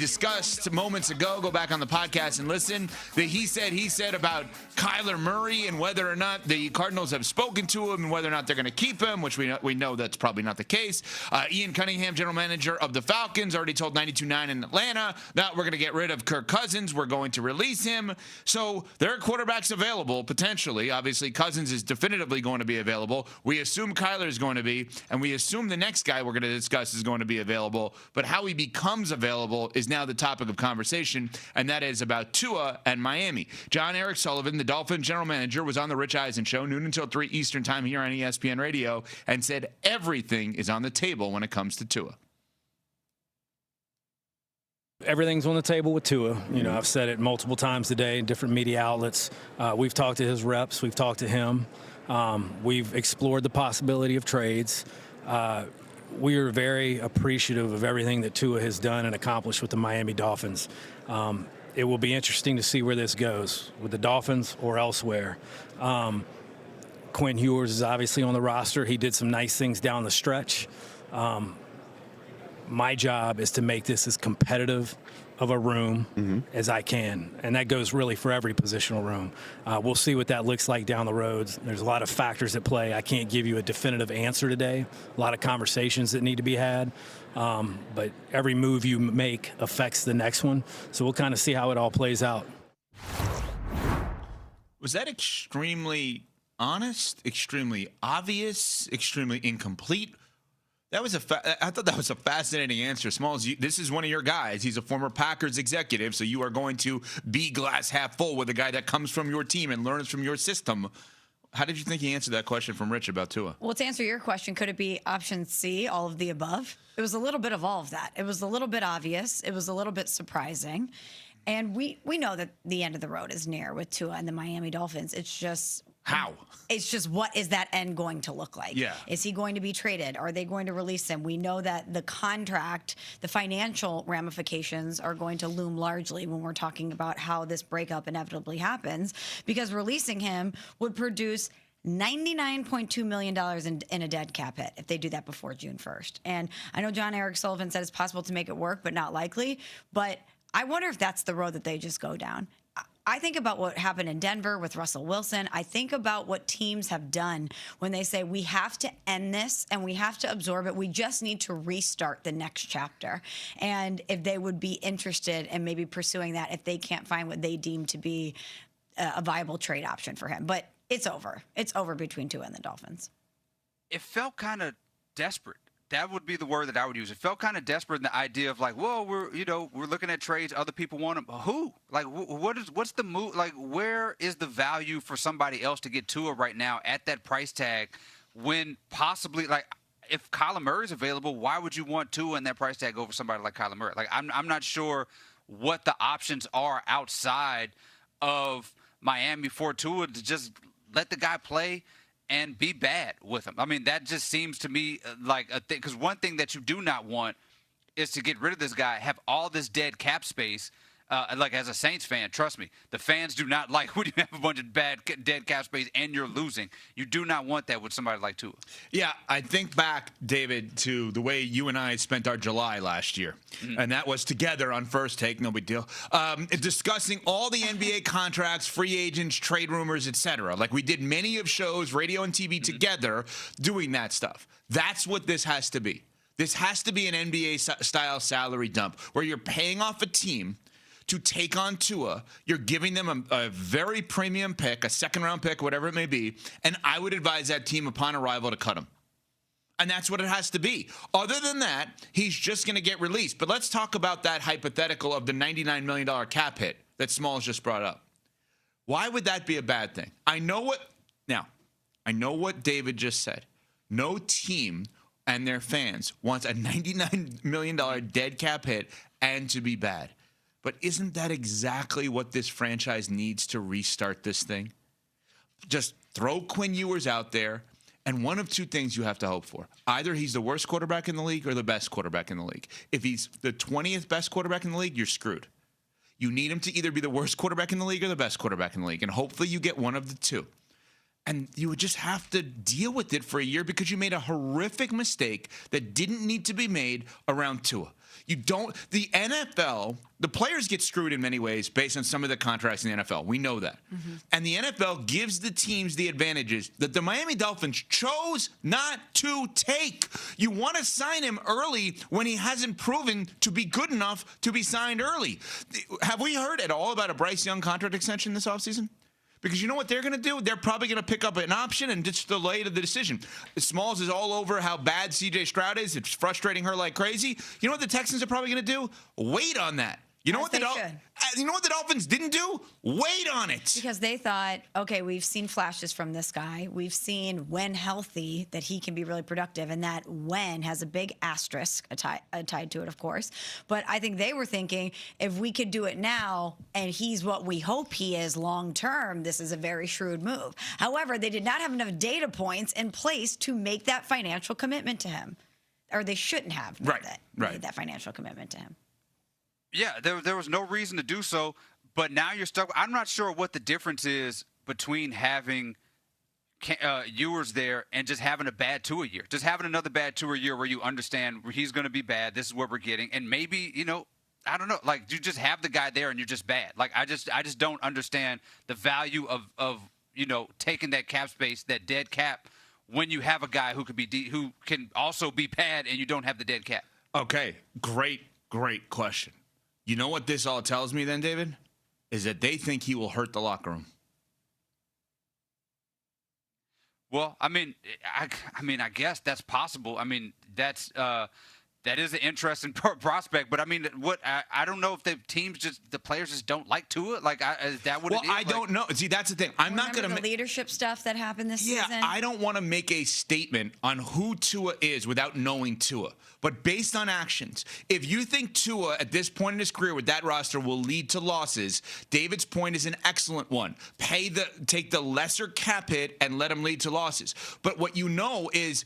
discussed moments ago, go back on the podcast and listen, that he said about Kyler Murray and whether or not the Cardinals have spoken to him and whether or not they're going to keep him, which we know that's probably not the case. Ian Cunningham, general manager of the Falcons, already told 92.9 in Atlanta that we're going to get rid of Kirk Cousins. We're going to release him. So there are quarterbacks available, potentially. Obviously, Cousins is definitively going to be available. We assume Kyler is going to be, and we assume the next guy we're going to discuss is going to be available. But how he becomes available is now the topic of conversation, and that is about Tua and Miami. John Eric Sullivan, the Dolphins general manager, was on the Rich Eisen show, noon until 3 Eastern time here on ESPN Radio, and said everything is on the table when it comes to Tua. Everything's on the table with Tua. You know, I've said it multiple times today in different media outlets. We've talked to his reps. We've talked to him. We've explored the possibility of trades. We are very appreciative of everything that Tua has done and accomplished with the Miami Dolphins. It will be interesting to see where this goes, with the Dolphins or elsewhere. Quinn Ewers is obviously on the roster. He did some nice things down the stretch. My job is to make this as competitive of a room as I can, and that goes really for every positional room. We'll see what that looks like down the road. There's a lot of factors at play. I can't give you a definitive answer today. A lot of conversations that need to be had, but every move you make affects the next one, so we'll kind of see how it all plays out. Was that extremely honest, extremely obvious, extremely incomplete? I thought that was a fascinating answer. Smalls, this is one of your guys. He's a former Packers executive, so you are going to be glass half full with a guy that comes from your team and learns from your system. How did you think he answered that question from Rich about Tua? Well, to answer your question, could it be option C, all of the above? It was a little bit of all of that. It was a little bit obvious. It was a little bit surprising. And we know that the end of the road is near with Tua and the Miami Dolphins. It's just... How? It's just, what is that end going to look like? Yeah. Is he going to be traded? Are they going to release him? We know that the contract, the financial ramifications are going to loom largely when we're talking about how this breakup inevitably happens, because releasing him would produce $99.2 million in a dead cap hit if they do that before June 1st. And I know John Eric Sullivan said it's possible to make it work, but not likely. But I wonder if that's the road that they just go down. I think about what happened in Denver with Russell Wilson. I think about what teams have done when they say, we have to end this and we have to absorb it. We just need to restart the next chapter. And if they would be interested in maybe pursuing that if they can't find what they deem to be a viable trade option for him. But it's over. It's over between Tua and the Dolphins. It felt kind of desperate. That would be the word that I would use. It felt kind of desperate in the idea of like, well, we're looking at trades. Other people want them. Who? Like, what's the move? Like, where is the value for somebody else to get Tua right now at that price tag? When possibly, like, if Kyler Murray is available, why would you want Tua and that price tag over somebody like Kyler Murray? Like, I'm not sure what the options are outside of Miami for Tua to just let the guy play and be bad with him. I mean, that just seems to me like a thing. Because one thing that you do not want is to get rid of this guy, have all this dead cap space. Like, as a Saints fan, trust me, the fans do not like when you have a bunch of dead cap space and you're losing. You do not want that with somebody like Tua. Yeah, I think back, David, to the way you and I spent our July last year. And that was together on First Take, no big deal, discussing all the NBA contracts, free agents, trade rumors, etc. Like, we did many of shows, radio and TV together, doing that stuff. That's what this has to be. This has to be an NBA-style salary dump where you're paying off a team to take on Tua. You're giving them a very premium pick, a second-round pick, whatever it may be, and I would advise that team upon arrival to cut him. And that's what it has to be. Other than that, he's just going to get released. But let's talk about that hypothetical of the $99 million cap hit that Smalls just brought up. Why would that be a bad thing? I know what David just said. No team and their fans wants a $99 million dead cap hit and to be bad. But isn't that exactly what this franchise needs to restart this thing? Just throw Quinn Ewers out there, and one of two things you have to hope for. Either he's the worst quarterback in the league or the best quarterback in the league. If he's the 20th best quarterback in the league, you're screwed. You need him to either be the worst quarterback in the league or the best quarterback in the league, and hopefully you get one of the two. And you would just have to deal with it for a year because you made a horrific mistake that didn't need to be made around Tua. The NFL, the players get screwed in many ways based on some of the contracts in the NFL. We know that. And the NFL gives the teams the advantages that the Miami Dolphins chose not to take. You want to sign him early when he hasn't proven to be good enough to be signed early. Have we heard at all about a Bryce Young contract extension this offseason? Because you know what they're going to do? They're probably going to pick up an option and just delay the decision. Smalls is all over how bad C.J. Stroud is. It's frustrating her like crazy. You know what the Texans are probably going to do? Wait on that. You know what the Dolphins didn't do? Wait on it. Because they thought, okay, we've seen flashes from this guy. We've seen when healthy that he can be really productive, and that when has a big asterisk tied to it, of course. But I think they were thinking if we could do it now and he's what we hope he is long term, this is a very shrewd move. However, they did not have enough data points in place to make that financial commitment to him. Or they shouldn't have made that financial commitment to him. Yeah, there was no reason to do so, but now you're stuck. I'm not sure what the difference is between having Ewers there and just having a bad Tua year. Just having another bad Tua year where you understand he's going to be bad, this is what we're getting, and maybe, I don't know, like you just have the guy there and you're just bad. Like I just don't understand the value of taking that cap space, that dead cap, when you have a guy who who can also be bad and you don't have the dead cap. Okay, great question. You know what this all tells me then, David? Is that they think he will hurt the locker room. Well, I mean, I guess that's possible. I mean, that is an interesting prospect. But I mean, I don't know if the players just don't like Tua. Like, is that what it is? Well, I don't know. See, that's the thing. I'm not going to the leadership stuff that happened this season. Yeah, I don't want to make a statement on who Tua is without knowing Tua. But based on actions, if you think Tua at this point in his career with that roster will lead to losses, David's point is an excellent one. Take the lesser cap hit and let him lead to losses. But what you know is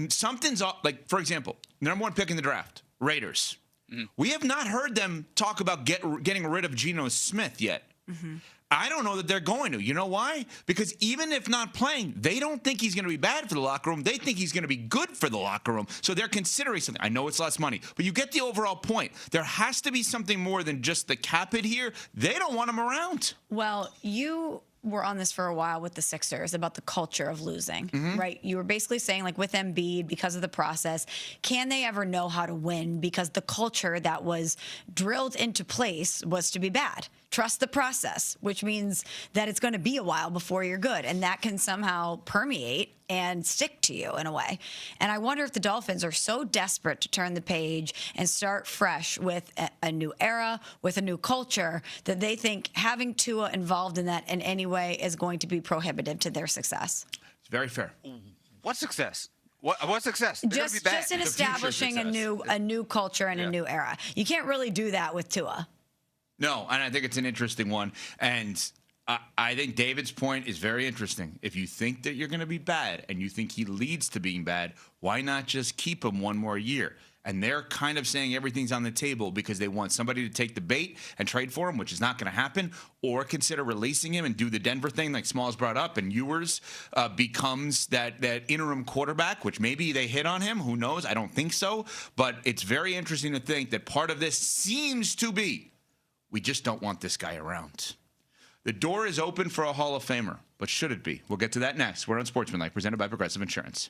something's up. Like, for example, number one pick in the draft, Raiders. Mm-hmm. We have not heard them talk about getting rid of Geno Smith yet. Mm-hmm. I don't know that they're going to. You know why? Because even if not playing, they don't think he's going to be bad for the locker room. They think he's going to be good for the locker room. So they're considering something. I know it's less money, but you get the overall point. There has to be something more than just the cap hit here. They don't want him around. Well, you were on this for a while with the Sixers about the culture of losing, right? You were basically saying, like, with Embiid, because of the process, can they ever know how to win? Because the culture that was drilled into place was to be bad. Trust the process, which means that it's going to be a while before you're good. And that can somehow permeate and stick to you in a way. And I wonder if the Dolphins are so desperate to turn the page and start fresh with a new era, with a new culture, that they think having Tua involved in that in any way is going to be prohibitive to their success. It's very fair. What success? What success? Just in establishing a new culture and a new era. You can't really do that with Tua. No, and I think it's an interesting one. And I think David's point is very interesting. If you think that you're going to be bad and you think he leads to being bad, why not just keep him one more year? And they're kind of saying everything's on the table because they want somebody to take the bait and trade for him, which is not going to happen, or consider releasing him and do the Denver thing like Smalls brought up, and Ewers becomes that interim quarterback, which maybe they hit on him. Who knows? I don't think so. But it's very interesting to think that part of this seems to be we just don't want this guy around. The door is open for a Hall of Famer, but should it be? We'll get to that next. We're on Sportsmanlike, presented by Progressive Insurance.